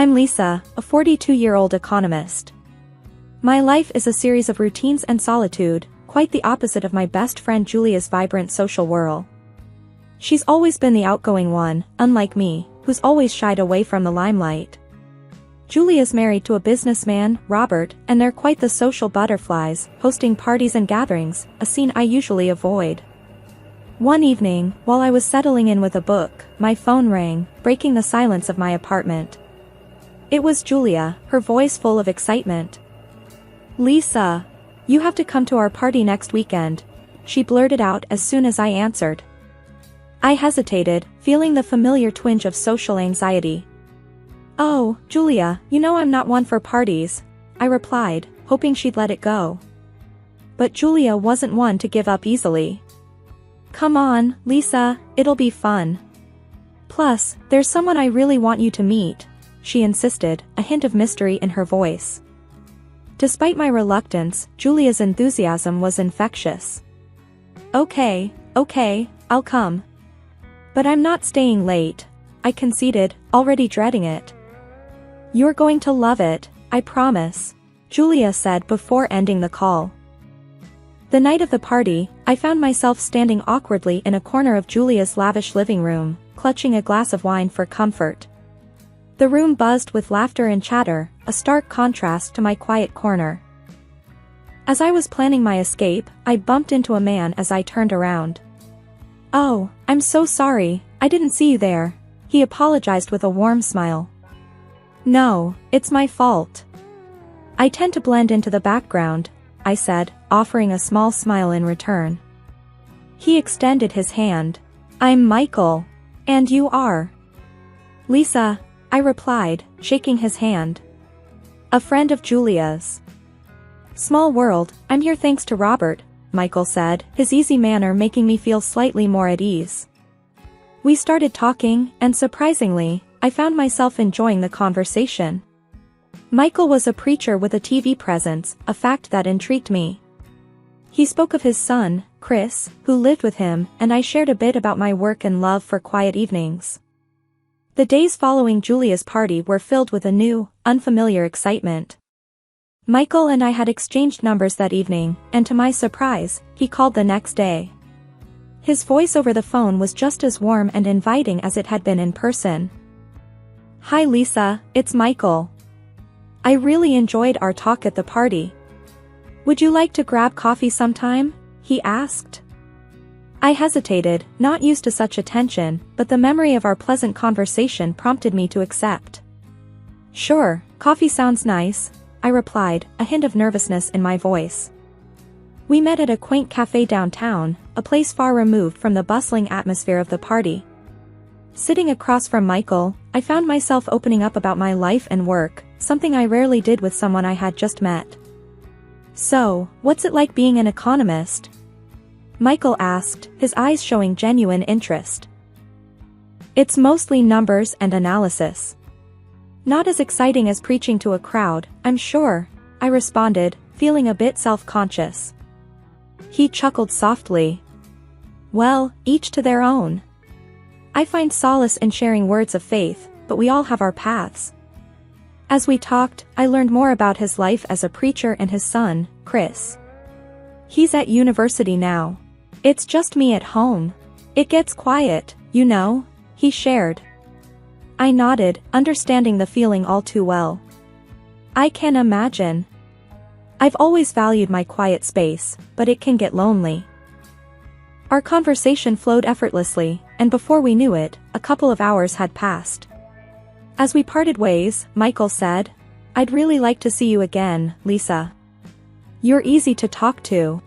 I'm Lisa, a 42-year-old economist. My life is a series of routines and solitude, quite the opposite of my best friend Julia's vibrant social whirl. She's always been the outgoing one, unlike me, who's always shied away from the limelight. Julia's married to a businessman, Robert, and they're quite the social butterflies, hosting parties and gatherings, a scene I usually avoid. One evening, while I was settling in with a book, my phone rang, breaking the silence of my apartment. It was Julia, her voice full of excitement. "Lisa, you have to come to our party next weekend," she blurted out as soon as I answered. I hesitated, feeling the familiar twinge of social anxiety. "Oh, Julia, you know I'm not one for parties," I replied, hoping she'd let it go. But Julia wasn't one to give up easily. "Come on, Lisa, it'll be fun. Plus, there's someone I really want you to meet," she insisted, a hint of mystery in her voice. Despite my reluctance, Julia's enthusiasm was infectious. Okay, I'll come. But I'm not staying late," I conceded, already dreading it. "You're going to love it, I promise," Julia said before ending the call. The night of the party, I found myself standing awkwardly in a corner of Julia's lavish living room, clutching a glass of wine for comfort. The room buzzed with laughter and chatter, a stark contrast to my quiet corner. As I was planning my escape, I bumped into a man as I turned around. "Oh, I'm so sorry, I didn't see you there," he apologized with a warm smile. "No, it's my fault. I tend to blend into the background," I said, offering a small smile in return. He extended his hand. "I'm Michael. And you are?" "Lisa," I replied, shaking his hand. "A friend of Julia's." "Small world, I'm here thanks to Robert," Michael said, his easy manner making me feel slightly more at ease. We started talking, and surprisingly, I found myself enjoying the conversation. Michael was a preacher with a TV presence, a fact that intrigued me. He spoke of his son, Chris, who lived with him, and I shared a bit about my work and love for quiet evenings. The days following Julia's party were filled with a new, unfamiliar excitement. Michael and I had exchanged numbers that evening, and to my surprise, he called the next day. His voice over the phone was just as warm and inviting as it had been in person. "Hi Lisa, it's Michael. I really enjoyed our talk at the party. Would you like to grab coffee sometime?" he asked. I hesitated, not used to such attention, but the memory of our pleasant conversation prompted me to accept. "Sure, coffee sounds nice," I replied, a hint of nervousness in my voice. We met at a quaint cafe downtown, a place far removed from the bustling atmosphere of the party. Sitting across from Michael, I found myself opening up about my life and work, something I rarely did with someone I had just met. "So, what's it like being an economist?" Michael asked, his eyes showing genuine interest. "It's mostly numbers and analysis. Not as exciting as preaching to a crowd, I'm sure," I responded, feeling a bit self-conscious. He chuckled softly. "Well, each to their own. I find solace in sharing words of faith, but we all have our paths." As we talked, I learned more about his life as a preacher and his son, Chris. "He's at university now. It's just me at home. It gets quiet, you know," he shared. I nodded, understanding the feeling all too well. "I can imagine. I've always valued my quiet space, but it can get lonely." Our conversation flowed effortlessly, and before we knew it, a couple of hours had passed. As we parted ways, Michael said, "I'd really like to see you again, Lisa. You're easy to talk to."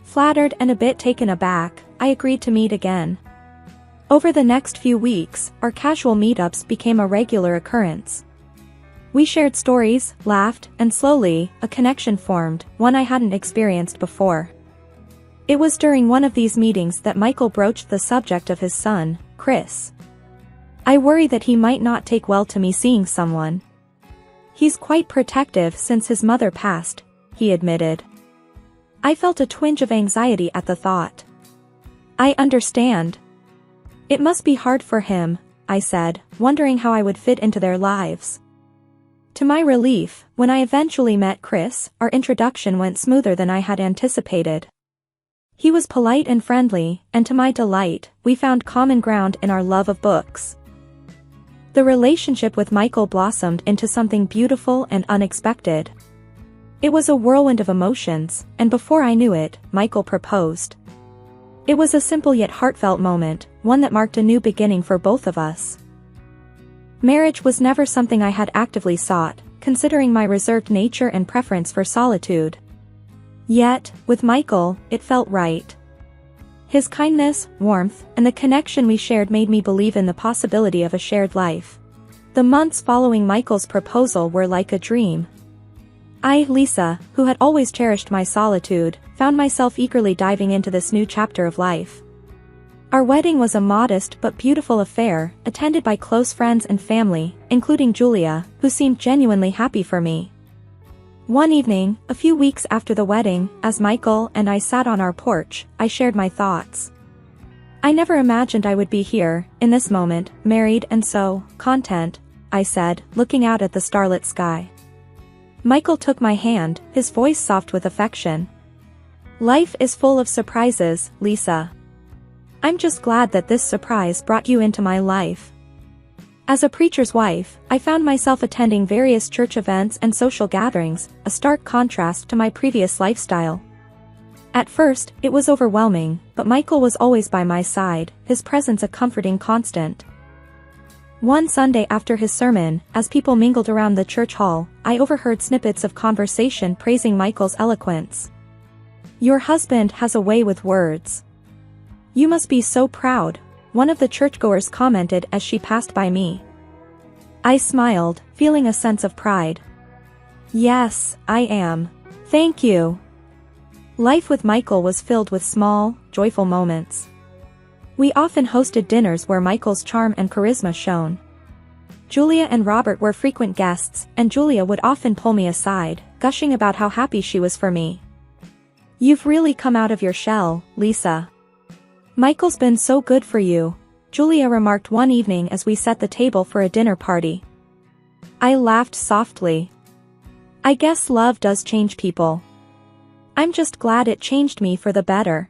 Flattered and a bit taken aback, I agreed to meet again. Over the next few weeks, our casual meetups became a regular occurrence. We shared stories, laughed, and slowly, a connection formed, one I hadn't experienced before. It was during one of these meetings that Michael broached the subject of his son, Chris. "I worry that he might not take well to me seeing someone. He's quite protective since his mother passed," he admitted. I felt a twinge of anxiety at the thought. "I understand. It must be hard for him," I said, wondering how I would fit into their lives. To my relief, when I eventually met Chris, our introduction went smoother than I had anticipated. He was polite and friendly, and to my delight, we found common ground in our love of books. The relationship with Michael blossomed into something beautiful and unexpected. It was a whirlwind of emotions, and before I knew it, Michael proposed. It was a simple yet heartfelt moment, one that marked a new beginning for both of us. Marriage was never something I had actively sought, considering my reserved nature and preference for solitude. Yet, with Michael, it felt right. His kindness, warmth, and the connection we shared made me believe in the possibility of a shared life. The months following Michael's proposal were like a dream. I, Lisa, who had always cherished my solitude, found myself eagerly diving into this new chapter of life. Our wedding was a modest but beautiful affair, attended by close friends and family, including Julia, who seemed genuinely happy for me. One evening, a few weeks after the wedding, as Michael and I sat on our porch, I shared my thoughts. I never imagined I would be here, in this moment, married and so content, I said, looking out at the starlit sky. Michael took my hand, his voice soft with affection. Life is full of surprises, Lisa. I'm just glad that this surprise brought you into my life. As a preacher's wife, I found myself attending various church events and social gatherings, a stark contrast to my previous lifestyle. At first, it was overwhelming, but Michael was always by my side, his presence a comforting constant. One Sunday after his sermon, as people mingled around the church hall, I overheard snippets of conversation praising Michael's eloquence. "Your husband has a way with words. You must be so proud," one of the churchgoers commented as she passed by me. I smiled, feeling a sense of pride. "Yes, I am. Thank you." Life with Michael was filled with small, joyful moments. We often hosted dinners where Michael's charm and charisma shone. Julia and Robert were frequent guests, and Julia would often pull me aside, gushing about how happy she was for me. "You've really come out of your shell, Lisa. Michael's been so good for you," Julia remarked one evening as we set the table for a dinner party. I laughed softly. "I guess love does change people. I'm just glad it changed me for the better."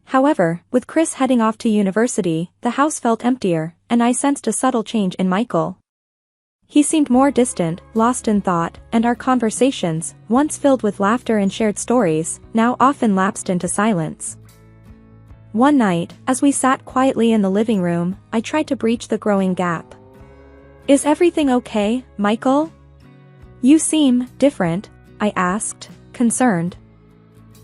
However, with Chris heading off to university, the house felt emptier, and I sensed a subtle change in Michael. He seemed more distant, lost in thought, and our conversations, once filled with laughter and shared stories, now often lapsed into silence. One night, as we sat quietly in the living room, I tried to breach the growing gap. "Is everything okay, Michael? You seem different," I asked, concerned.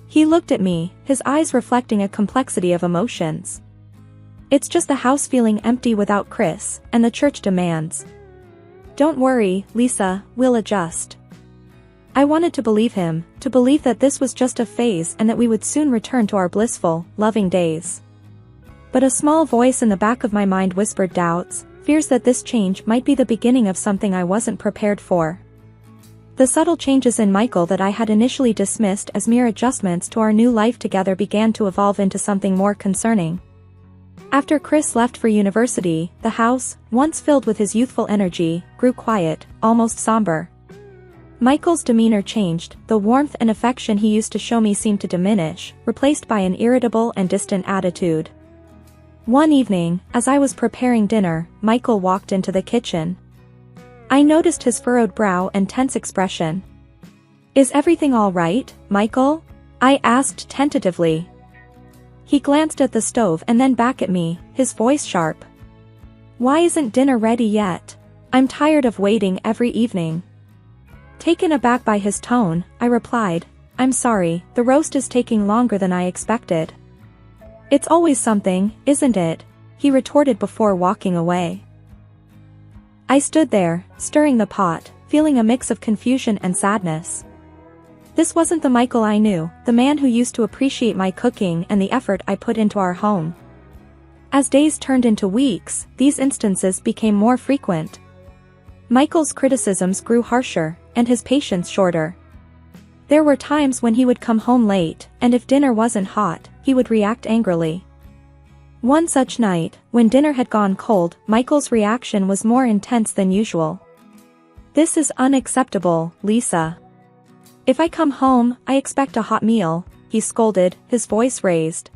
He looked at me, his eyes reflecting a complexity of emotions. "It's just the house feeling empty without Chris, and the church demands. Don't worry, Lisa, we'll adjust." I wanted to believe him, to believe that this was just a phase and that we would soon return to our blissful, loving days. But a small voice in the back of my mind whispered doubts, fears that this change might be the beginning of something I wasn't prepared for. The subtle changes in Michael that I had initially dismissed as mere adjustments to our new life together began to evolve into something more concerning. After Chris left for university, the house, once filled with his youthful energy, grew quiet, almost somber. Michael's demeanor changed, the warmth and affection he used to show me seemed to diminish, replaced by an irritable and distant attitude. One evening, as I was preparing dinner, Michael walked into the kitchen. I noticed his furrowed brow and tense expression. "Is everything all right, Michael?" I asked tentatively. He glanced at the stove and then back at me, his voice sharp. "Why isn't dinner ready yet? I'm tired of waiting every evening." Taken aback by his tone, I replied, "I'm sorry, the roast is taking longer than I expected." "It's always something, isn't it?" he retorted before walking away. I stood there, stirring the pot, feeling a mix of confusion and sadness. This wasn't the Michael I knew, the man who used to appreciate my cooking and the effort I put into our home. As days turned into weeks, these instances became more frequent. Michael's criticisms grew harsher, and his patience shorter. There were times when he would come home late, and if dinner wasn't hot, he would react angrily. One such night, when dinner had gone cold, Michael's reaction was more intense than usual. "This is unacceptable, Lisa. If I come home, I expect a hot meal," he scolded, his voice raised.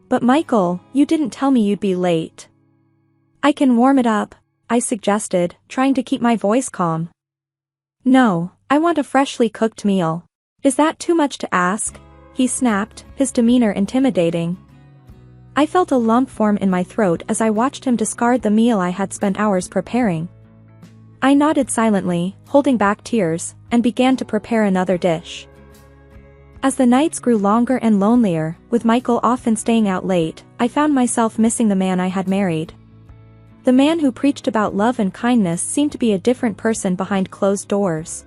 "But Michael, you didn't tell me you'd be late." "I can warm it up," I suggested, trying to keep my voice calm. "No, I want a freshly cooked meal." "Is that too much to ask?" he snapped, his demeanor intimidating. I felt a lump form in my throat as I watched him discard the meal I had spent hours preparing. I nodded silently, holding back tears, and began to prepare another dish. As the nights grew longer and lonelier, with Michael often staying out late, I found myself missing the man I had married. The man who preached about love and kindness seemed to be a different person behind closed doors.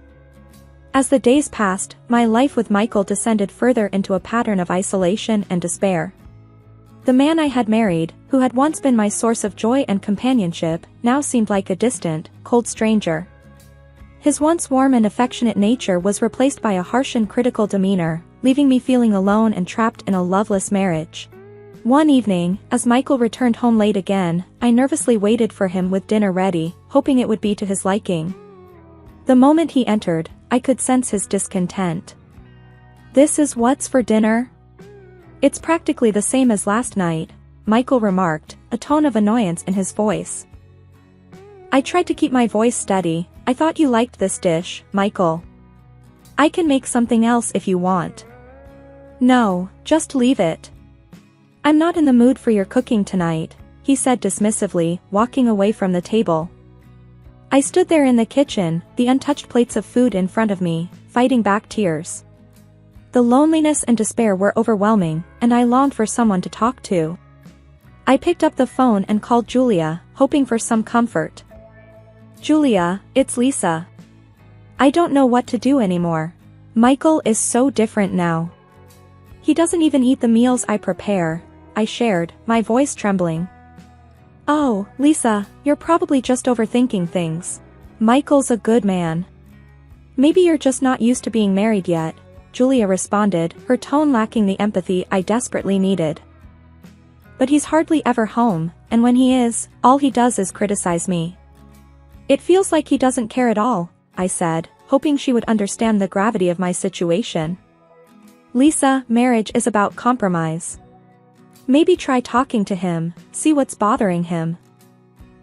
As the days passed, my life with Michael descended further into a pattern of isolation and despair. The man I had married, who had once been my source of joy and companionship, now seemed like a distant, cold stranger. His once warm and affectionate nature was replaced by a harsh and critical demeanor, leaving me feeling alone and trapped in a loveless marriage. One evening, as Michael returned home late again, I nervously waited for him with dinner ready, hoping it would be to his liking. The moment he entered, I could sense his discontent. "This is what's for dinner?" "It's practically the same as last night," Michael remarked, a tone of annoyance in his voice. I tried to keep my voice steady. "I thought you liked this dish, Michael. I can make something else if you want." "No, just leave it. I'm not in the mood for your cooking tonight," he said dismissively, walking away from the table. I stood there in the kitchen, the untouched plates of food in front of me, fighting back tears. The loneliness and despair were overwhelming, and I longed for someone to talk to. I picked up the phone and called Julia, hoping for some comfort. "Julia, it's Lisa. I don't know what to do anymore. Michael is so different now. He doesn't even eat the meals I prepare," I shared, my voice trembling. "Oh, Lisa, you're probably just overthinking things. Michael's a good man. Maybe you're just not used to being married yet," Julia responded, her tone lacking the empathy I desperately needed. "But he's hardly ever home, and when he is, all he does is criticize me." "It feels like he doesn't care at all," I said, hoping she would understand the gravity of my situation. "Lisa, marriage is about compromise. Maybe try talking to him, see what's bothering him."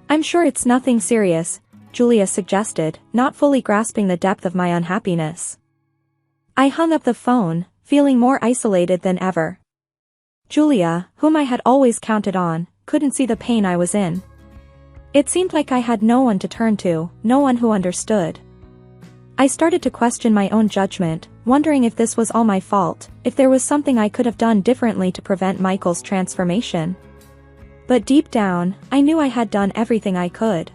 "I'm sure it's nothing serious," Julia suggested, not fully grasping the depth of my unhappiness. I hung up the phone, feeling more isolated than ever. Julia, whom I had always counted on, couldn't see the pain I was in. It seemed like I had no one to turn to, no one who understood. I started to question my own judgment, wondering if this was all my fault, if there was something I could have done differently to prevent Michael's transformation. But deep down, I knew I had done everything I could.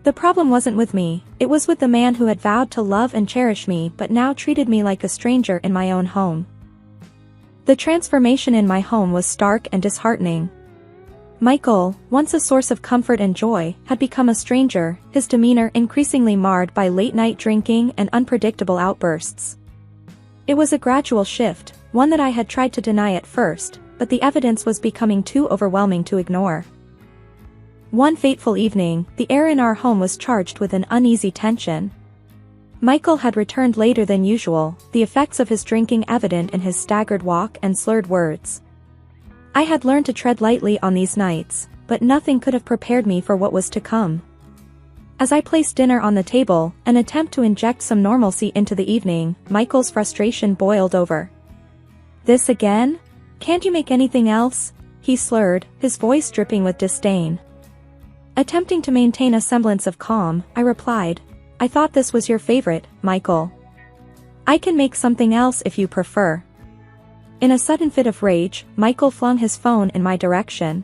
The problem wasn't with me, it was with the man who had vowed to love and cherish me but now treated me like a stranger in my own home. The transformation in my home was stark and disheartening. Michael, once a source of comfort and joy, had become a stranger, his demeanor increasingly marred by late-night drinking and unpredictable outbursts. It was a gradual shift, one that I had tried to deny at first, but the evidence was becoming too overwhelming to ignore. One fateful evening, the air in our home was charged with an uneasy tension. Michael had returned later than usual, the effects of his drinking evident in his staggered walk and slurred words. I had learned to tread lightly on these nights, but nothing could have prepared me for what was to come. As I placed dinner on the table, an attempt to inject some normalcy into the evening, Michael's frustration boiled over. "This again? Can't you make anything else?" he slurred, his voice dripping with disdain. Attempting to maintain a semblance of calm, I replied, "I thought this was your favorite, Michael. I can make something else if you prefer." In a sudden fit of rage, Michael flung his phone in my direction.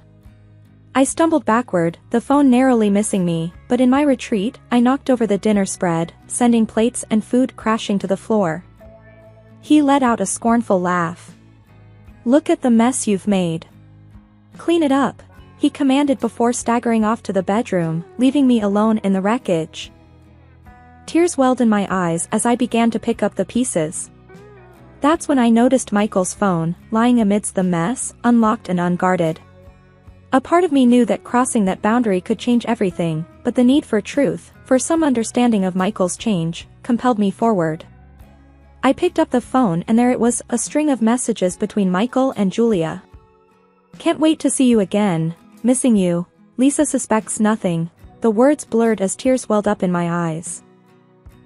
I stumbled backward, the phone narrowly missing me, but in my retreat, I knocked over the dinner spread, sending plates and food crashing to the floor. He let out a scornful laugh. "Look at the mess you've made. Clean it up," he commanded before staggering off to the bedroom, leaving me alone in the wreckage. Tears welled in my eyes as I began to pick up the pieces. That's when I noticed Michael's phone, lying amidst the mess, unlocked and unguarded. A part of me knew that crossing that boundary could change everything, but the need for truth, for some understanding of Michael's change, compelled me forward. I picked up the phone and there it was, a string of messages between Michael and Julia. "Can't wait to see you again, missing you, Lisa suspects nothing," the words blurred as tears welled up in my eyes.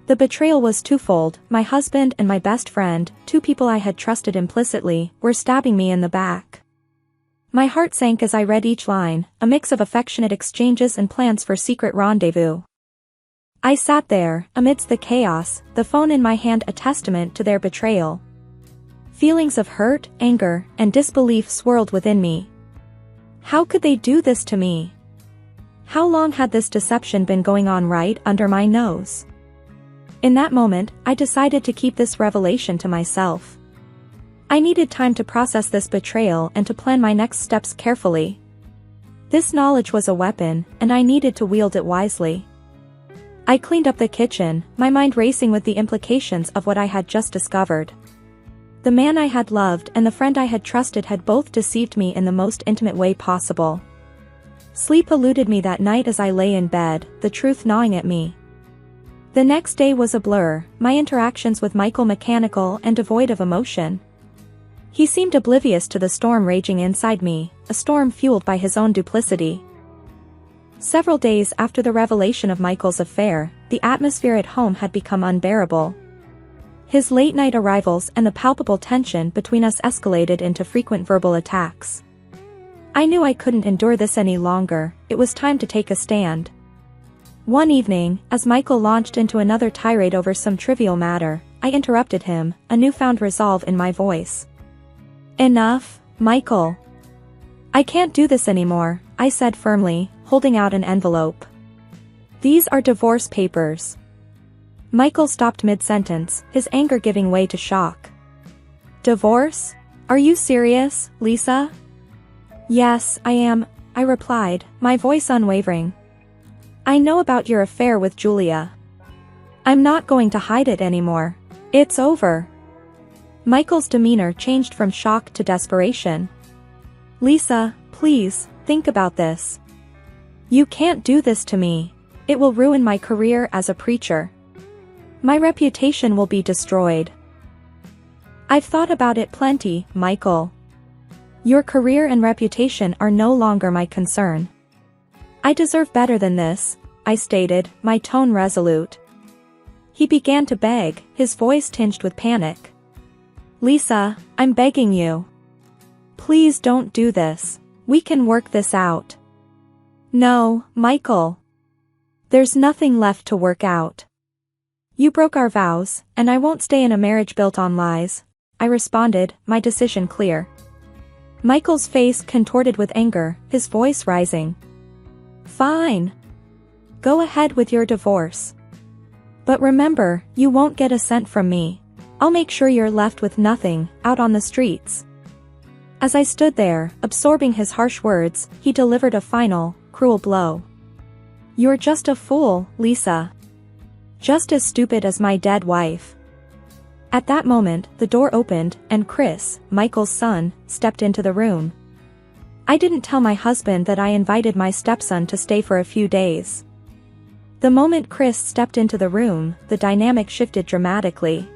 The betrayal was twofold. My husband and my best friend, two people I had trusted implicitly, were stabbing me in the back. My heart sank as I read each line, a mix of affectionate exchanges and plans for secret rendezvous. I sat there, amidst the chaos, the phone in my hand a testament to their betrayal. Feelings of hurt, anger, and disbelief swirled within me. How could they do this to me? How long had this deception been going on right under my nose? In that moment, I decided to keep this revelation to myself. I needed time to process this betrayal and to plan my next steps carefully. This knowledge was a weapon, and I needed to wield it wisely. I cleaned up the kitchen, my mind racing with the implications of what I had just discovered. The man I had loved and the friend I had trusted had both deceived me in the most intimate way possible. Sleep eluded me that night as I lay in bed, the truth gnawing at me. The next day was a blur, my interactions with Michael mechanical and devoid of emotion. He seemed oblivious to the storm raging inside me, a storm fueled by his own duplicity. Several days after the revelation of Michael's affair, the atmosphere at home had become unbearable. His late-night arrivals and the palpable tension between us escalated into frequent verbal attacks. I knew I couldn't endure this any longer, it was time to take a stand. One evening, as Michael launched into another tirade over some trivial matter, I interrupted him, a newfound resolve in my voice. "Enough, Michael. I can't do this anymore," I said firmly, holding out an envelope. "These are divorce papers." Michael stopped mid-sentence, his anger giving way to shock. "Divorce? Are you serious, Lisa?" "Yes, I am," I replied, my voice unwavering. "I know about your affair with Julia. I'm not going to hide it anymore. It's over." Michael's demeanor changed from shock to desperation. "Lisa, please, think about this. You can't do this to me. It will ruin my career as a preacher. My reputation will be destroyed." "I've thought about it plenty, Michael. Your career and reputation are no longer my concern. I deserve better than this," I stated, my tone resolute. He began to beg, his voice tinged with panic. "Lisa, I'm begging you. Please don't do this. We can work this out." "No, Michael. There's nothing left to work out. You broke our vows, and I won't stay in a marriage built on lies," I responded, my decision clear. Michael's face contorted with anger, his voice rising. "Fine. Go ahead with your divorce. But remember, you won't get a cent from me. I'll make sure you're left with nothing, out on the streets." As I stood there, absorbing his harsh words, he delivered a final, cruel blow. "You're just a fool, Lisa. Just as stupid as my dead wife." At that moment, the door opened, and Chris, Michael's son, stepped into the room. I didn't tell my husband that I invited my stepson to stay for a few days. The moment Chris stepped into the room, the dynamic shifted dramatically.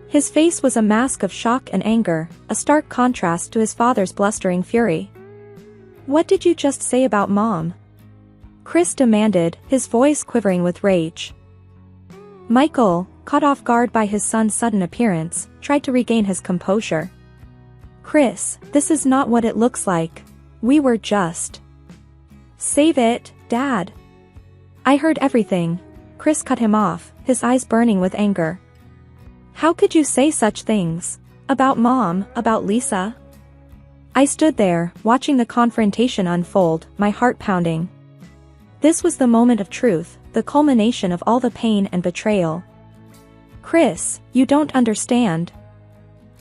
His face was a mask of shock and anger, a stark contrast to his father's blustering fury. "What did you just say about Mom?" Chris demanded, his voice quivering with rage. Michael, caught off guard by his son's sudden appearance, tried to regain his composure. "Chris, this is not what it looks like. We were just..." "Save it, Dad." "I heard everything." Chris cut him off, his eyes burning with anger. "How could you say such things? About Mom, about Lisa?" I stood there, watching the confrontation unfold, my heart pounding. This was the moment of truth, the culmination of all the pain and betrayal. "Chris, you don't understand.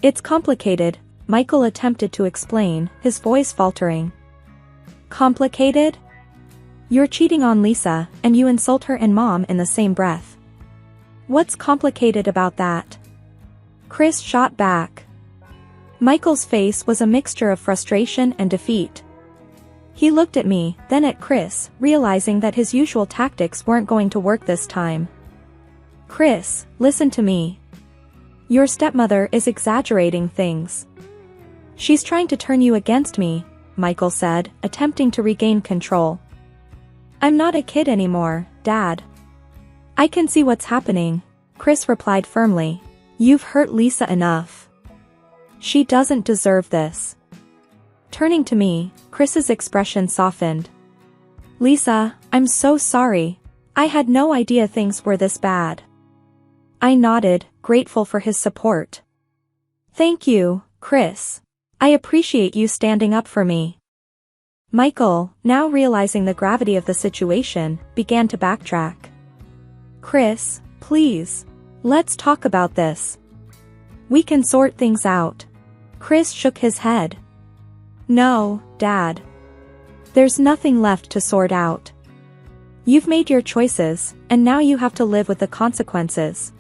It's complicated," Michael attempted to explain, his voice faltering. "Complicated? You're cheating on Lisa, and you insult her and Mom in the same breath. What's complicated about that?" Chris shot back. Michael's face was a mixture of frustration and defeat. He looked at me, then at Chris, realizing that his usual tactics weren't going to work this time. Chris, listen to me. Your stepmother is exaggerating things. She's trying to turn you against me, Michael said, attempting to regain control. I'm not a kid anymore, Dad. I can see what's happening, Chris replied firmly. You've hurt Lisa enough. She doesn't deserve this. Turning to me, Chris's expression softened. Lisa, I'm so sorry. I had no idea things were this bad. I nodded, grateful for his support. Thank you, Chris. I appreciate you standing up for me. Michael, now realizing the gravity of the situation, began to backtrack. Chris, please. Let's talk about this. We can sort things out. Chris shook his head. No, Dad. There's nothing left to sort out. You've made your choices, and now you have to live with the consequences.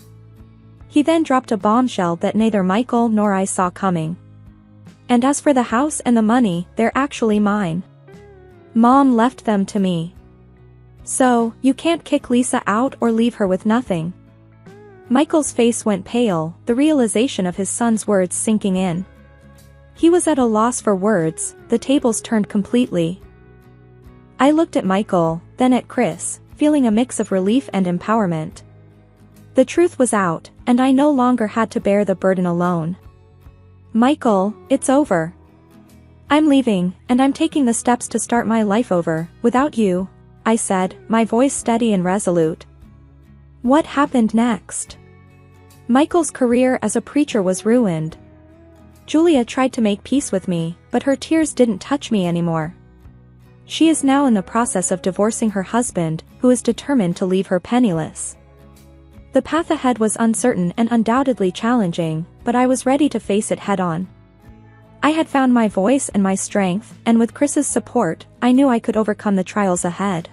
He then dropped a bombshell that neither Michael nor I saw coming. And as for the house and the money, they're actually mine. Mom left them to me. So, you can't kick Lisa out or leave her with nothing. Michael's face went pale, the realization of his son's words sinking in. He was at a loss for words, the tables turned completely. I looked at Michael, then at Chris, feeling a mix of relief and empowerment. The truth was out, and I no longer had to bear the burden alone. Michael, it's over. I'm leaving, and I'm taking the steps to start my life over, without you, I said, my voice steady and resolute. What happened next? Michael's career as a preacher was ruined. Julia tried to make peace with me, but her tears didn't touch me anymore. She is now in the process of divorcing her husband, who is determined to leave her penniless. The path ahead was uncertain and undoubtedly challenging, but I was ready to face it head-on. I had found my voice and my strength, and with Chris's support, I knew I could overcome the trials ahead.